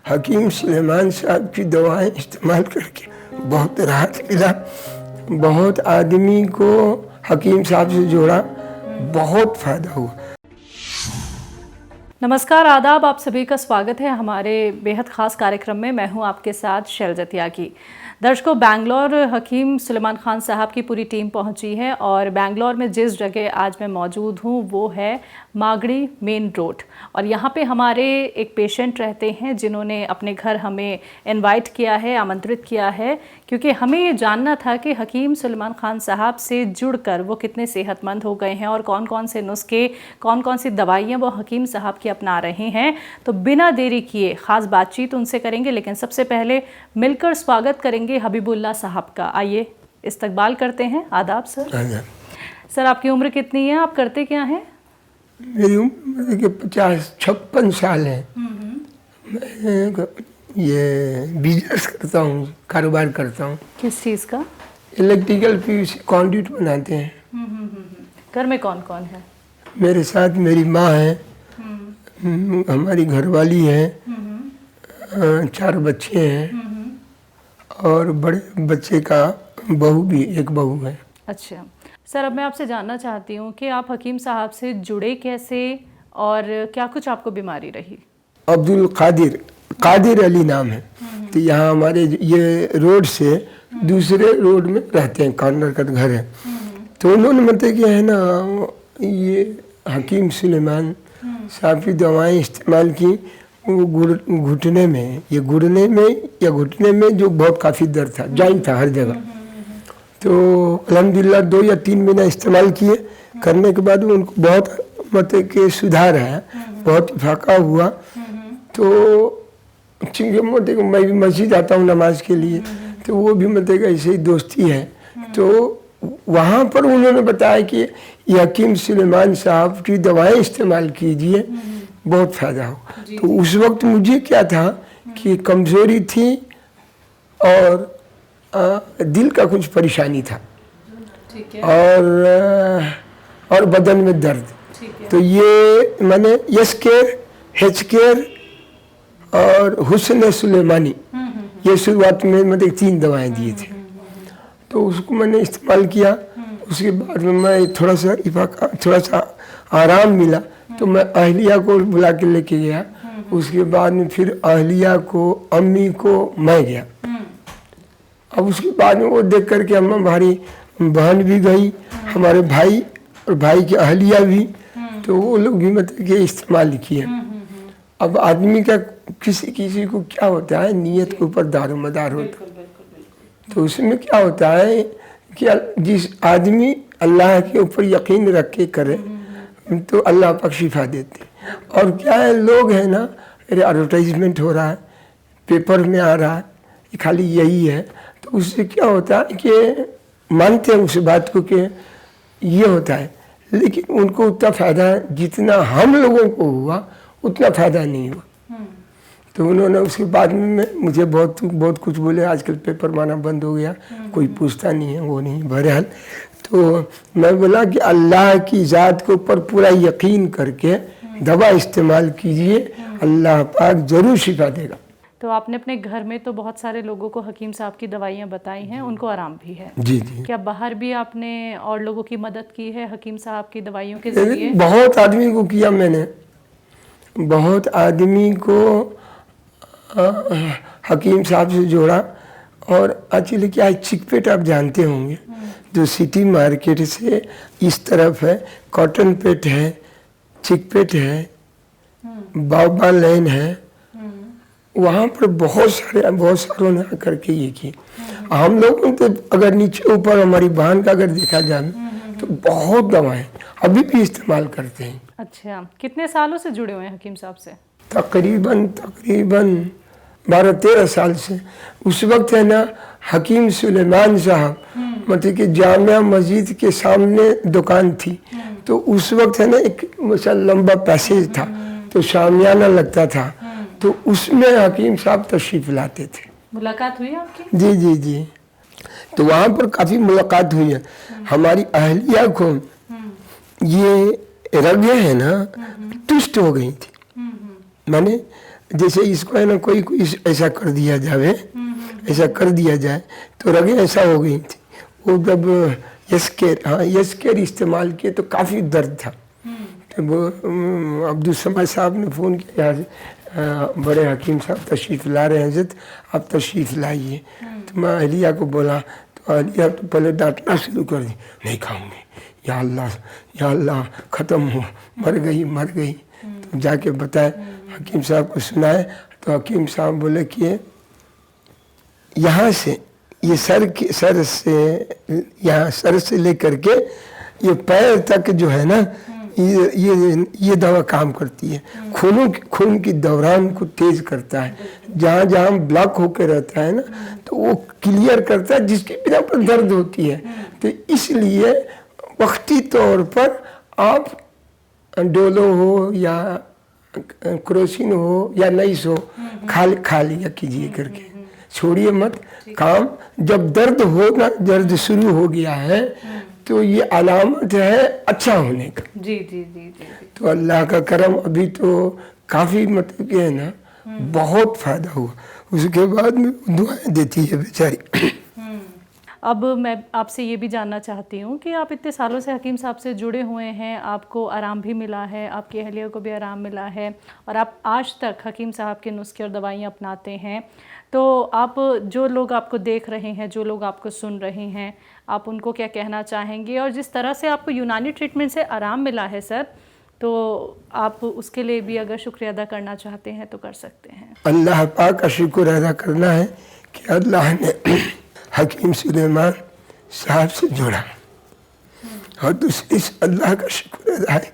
हकीम सुलेमान साहब की दवाएं इस्तेमाल करके बहुत राहत मिला। बहुत आदमी को हकीम साहब से जोड़ा, बहुत फ़ायदा हुआ। नमस्कार, आदाब, आप सभी का स्वागत है हमारे बेहद ख़ास कार्यक्रम में। मैं हूं आपके साथ शैलजा त्यागी। दर्शकों, बैंगलोर हकीम सुलेमान खान साहब की पूरी टीम पहुंची है और बैंगलोर में जिस जगह आज मैं मौजूद हूं वो है मागड़ी मेन रोड। और यहां पे हमारे एक पेशेंट रहते हैं जिन्होंने अपने घर हमें इनवाइट किया है, आमंत्रित किया है, क्योंकि हमें ये जानना था कि हकीम सुलेमान खान साहब से जुड़कर वो कितने सेहतमंद हो गए हैं और कौन कौन से नुस्खे, कौन कौन सी दवाइयाँ वो हकीम साहब की अपना रहे हैं। तो बिना देरी किए ख़ास बातचीत उनसे करेंगे, लेकिन सबसे पहले मिलकर स्वागत करेंगे हबीबुल्लाह साहब का। आइए इस्तकबाल करते हैं। आदाब सर। सर, आपकी उम्र कितनी है? आप करते क्या हैं? मेरी उम्र 50-56 साल है। मैं ये बिजनेस करता हूँ, कारोबार करता हूँ। किस चीज़ का? इलेक्ट्रिकल पीवीसी कंडक्ट बनाते हैं। घर में कौन कौन है? मेरे साथ मेरी माँ है, हमारी घरवाली है, 4 बच्चे हैं और बड़े बच्चे का बहू भी, एक बहू है। अच्छा सर, अब मैं आपसे जानना चाहती हूँ कि आप हकीम साहब से जुड़े कैसे और क्या कुछ आपको बीमारी रही? अब्दुल कादिर अली नाम है। तो यहाँ हमारे ये रोड से दूसरे रोड में रहते हैं, कॉर्नर का घर है। तो उन्होंने मतलब कि है ना, ये हकीम सुलेमान साहब की दवाएं इस्तेमाल की। वो घुटने में, ये गुड़ने में या घुटने में जो बहुत काफ़ी दर्द था, जॉइंट था हर जगह। तो अल्हम्दुलिल्लाह 2 या 3 महीना इस्तेमाल किए। करने के बाद उनको बहुत मतलब कि सुधार है, बहुत इफाका हुआ। तो चूँकि मतलब मैं भी मस्जिद आता हूँ नमाज के लिए, तो वो भी मतलब ऐसे ही दोस्ती है। तो वहाँ पर उन्होंने बताया कि ये हकीम सुलेमान साहब की दवाएं इस्तेमाल कीजिए, बहुत फ़ायदा हो। तो उस वक्त मुझे क्या था कि कमज़ोरी थी और दिल का कुछ परेशानी था। ठीक है। और बदन में दर्द। तो ये मैंने यस केयर, हेच केयर और हुस्न सुलेमानी, ये शुरुआत में मतलब 3 दवाएं दिए थे। तो उसको मैंने इस्तेमाल किया। उसके बाद में मैं थोड़ा सा आराम मिला, तो मैं अहलिया को बुला के लेके गया। उसके बाद में फिर अहलिया को, अम्मी को, मैं गया। अब उसके बाद में वो देख करके हमारी बहन भी गई, हमारे भाई और भाई की अहलिया भी। तो वो लोग भी मतलब कि इस्तेमाल किए। अब आदमी का किसी को क्या होता है, नीयत के ऊपर दारोमदार होता है। तो उसमें क्या होता है कि जिस आदमी अल्लाह के ऊपर यकीन रख के करे तो अल्लाह पाक शिफा देते। और क्या है, लोग है ना, एडवर्टाइजमेंट हो रहा है, पेपर में आ रहा है, खाली यही है। तो उससे क्या होता है कि मानते हैं उस बात को कि ये होता है, लेकिन उनको उतना फ़ायदा जितना हम लोगों को हुआ उतना फ़ायदा नहीं हुआ। तो उन्होंने उसके बाद में मुझे बहुत कुछ बोले। आजकल पेपर माना बंद हो गया, कोई पूछता नहीं है, वो नहीं। बहरहाल तो मैं बोला कि अल्लाह की ज़ात के ऊपर पूरा यकीन करके दवा इस्तेमाल कीजिए, अल्लाह पाक ज़रूर शिफा देगा। तो आपने अपने घर में तो बहुत सारे लोगों को हकीम साहब की दवाइयाँ बताई हैं, उनको आराम भी है। जी जी। क्या बाहर भी आपने और लोगों की मदद की है हकीम साहब की दवाइयों के जरिए? बहुत आदमी को किया मैंने, बहुत आदमी को हकीम साहब से जोड़ा। और एक्चुअली क्या है, चिकपेट आप जानते होंगे, जो सिटी मार्केट से इस तरफ है, कॉटन पेट है, चिकपेट है, बाबा लेन है, वहाँ पर बहुत सारों ने आकर के ये किए। हम लोगों तो अगर नीचे ऊपर हमारी बहन का अगर देखा जाए तो बहुत दवाएं अभी भी इस्तेमाल करते हैं। अच्छा, कितने सालों से जुड़े हुए हैं हकीम साहब से? तकरीबन 12-13 साल से। उस वक्त है ना, हकीम सुलेमान साहब मतलब कि जामिया मस्जिद के सामने दुकान थी। तो उस वक्त है ना, एक लंबा पैसेज था, तो शामियाना लगता था, तो उसमें हकीम साहब तशरीफ लाते थे। मुलाकात हुई आपकी? जी जी जी। तो वहाँ पर काफ़ी मुलाकात हुई है। हमारी अहलिया को ये रगे है ना, तुष्ट हो गई थी। मैंने जैसे इसको है ना कोई ऐसा कर दिया जाए, ऐसा कर दिया जाए तो रगें ऐसा हो गई थी। वो जब यस्केर इस्तेमाल किए तो काफ़ी दर्द था। तो वो अब्दुल समद साहब ने फ़ोन किया, यहाँ से बड़े हकीम साहब तशरीफ़ ला रहे हैं हज़रत, आप तशरीफ़ लाइए। तो मैं अहलिया को बोला, तो अहलिया तो पहले डांटना शुरू कर दी, नहीं खाऊंगी, या अल्लाह ख़त्म हो, मर गई। तो जाके बताए, हकीम साहब को सुनाए, तो हकीम साहब बोले कि यहाँ से ये सर से लेकर के ये पैर तक जो है ना, ये दवा काम करती है। खून की दौरान को तेज करता है, जहाँ ब्लॉक होकर रहता है ना, तो वो क्लियर करता है, जिसकी बिना पर दर्द होती है। तो इसलिए वक्ती तौर पर आप डोलो हो या क्रोसिन हो या नईस हो, खा लिया कीजिए करके, छोड़िए मत काम। जब दर्द हो ना, दर्द शुरू हो गया है तो ये अलामत है अच्छा होने का। जी। तो अल्लाह का करम, अभी तो काफ़ी मतलब कि है ना, बहुत फ़ायदा हुआ। उसके बाद में दुआएं देती है बेचारी। अब मैं आपसे ये भी जानना चाहती हूँ कि आप इतने सालों से हकीम साहब से जुड़े हुए हैं, आपको आराम भी मिला है, आपकी अहलिया को भी आराम मिला है, और आप आज तक हकीम साहब के नुस्खे और दवाइयाँ अपनाते हैं। तो आप, जो लोग आपको देख रहे हैं, जो लोग आपको सुन रहे हैं, आप उनको क्या कहना चाहेंगे? और जिस तरह से आपको यूनानी ट्रीटमेंट से आराम मिला है सर, तो आप उसके लिए भी अगर शुक्रिया अदा करना चाहते हैं तो कर सकते हैं। अल्लाह पाक का शुक्र अदा करना है कि अल्लाह ने हकीम सुलेमान साहब से जोड़ा, और दूसरी अल्लाह का शुक्र अदा है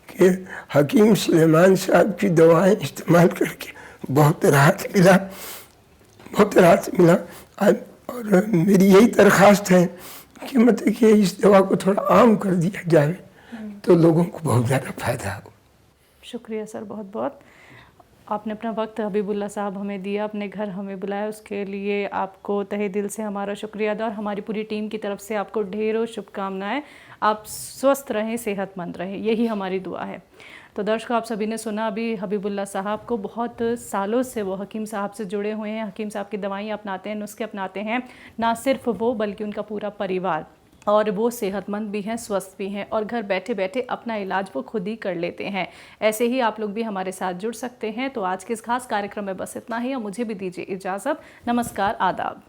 कि हकीम सुलेमान साहब की दवाएं इस्तेमाल करके बहुत राहत मिला। और मेरी यही दरख्वास्त है कि मतलब कि इस दवा को थोड़ा आम कर दिया जाए तो लोगों को बहुत ज़्यादा फायदा हो। शुक्रिया सर, बहुत बहुत। आपने अपना वक्त हबीबुल्लाह साहब हमें दिया, अपने घर हमें बुलाया, उसके लिए आपको तहे दिल से हमारा शुक्रिया अदा, और हमारी पूरी टीम की तरफ से आपको ढेरों शुभकामनाएं। आप स्वस्थ रहें, सेहतमंद रहें, यही हमारी दुआ है। तो दर्शकों, आप सभी ने सुना अभी हबीबुल्लाह साहब को, बहुत सालों से वो हकीम साहब से जुड़े हुए हैं, हकीम साहब की दवाइयाँ अपनाते हैं, नुस्खे अपनाते हैं। ना सिर्फ वो बल्कि उनका पूरा परिवार, और वो सेहतमंद भी हैं, स्वस्थ भी हैं, और घर बैठे बैठे अपना इलाज वो खुद ही कर लेते हैं। ऐसे ही आप लोग भी हमारे साथ जुड़ सकते हैं। तो आज के इस खास कार्यक्रम में बस इतना ही, और मुझे भी दीजिए इजाज़त। नमस्कार, आदाब।